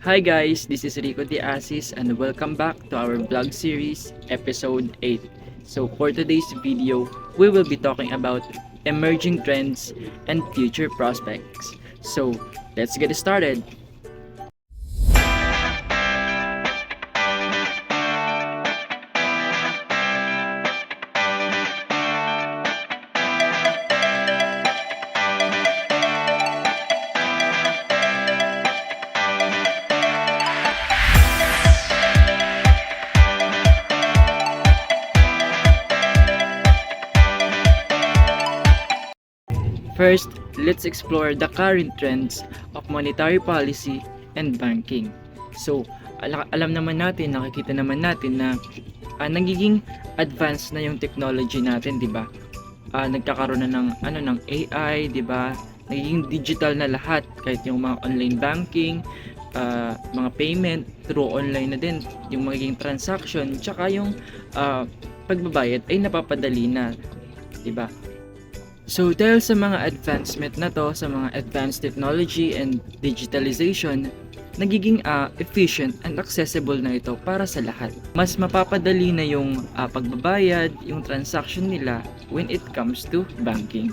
Hi guys, this is Rico De Asis and welcome back to our vlog series episode 8. So for today's video, we will be talking about emerging trends and future prospects. So let's get started. First, let's explore the current trends of monetary policy and banking. So, alam naman natin, nakikita naman natin na nagiging advanced na yung technology natin, 'di ba? Nagkakaroon na ng AI, 'di ba? Nagiging digital na lahat, kahit yung mga online banking, mga payment through online na din, yung magiging transaction, tsaka yung pagbabayad ay napapadali na, 'di ba? So dahil sa mga advancement na to, sa mga advanced technology and digitalization, nagiging efficient and accessible na ito para sa lahat. Mas mapapadali na yung pagbabayad, yung transaction nila when it comes to banking.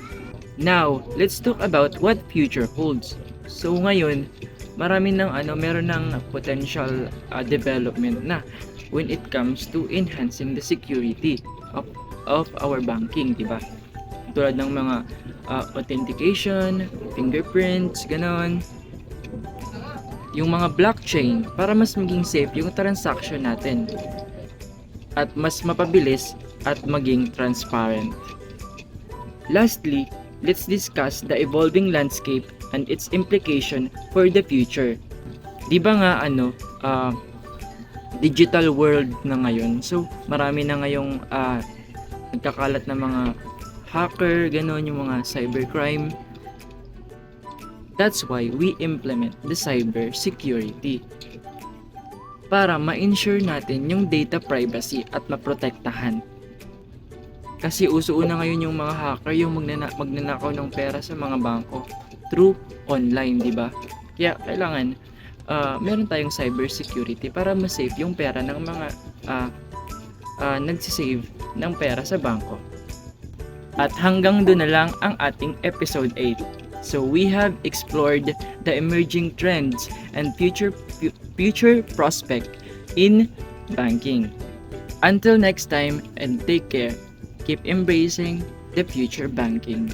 Now, let's talk about what future holds. So ngayon, meron ng potential development na when it comes to enhancing the security of our banking, di ba? Tulad ng mga authentication, fingerprints, ganon. Yung mga blockchain para mas maging safe yung transaction natin at mas mapabilis at maging transparent. Lastly, let's discuss the evolving landscape and its implication for the future. Di ba nga digital world na ngayon. So, marami na ngayong nagkakalat na mga hacker, ganon, yung mga cybercrime. That's why we implement the cyber security para ma-ensure natin yung data privacy at maprotektahan. Kasi uso-una ngayon yung mga hacker, yung magnanakaw ng pera sa mga bangko through online, di ba? Kaya kailangan meron tayong cyber security para ma-save yung pera ng mga nagsisave ng pera sa bangko. At hanggang doon na lang ang ating episode 8. So we have explored the emerging trends and future prospect in banking. Until next time and take care. Keep embracing the future banking.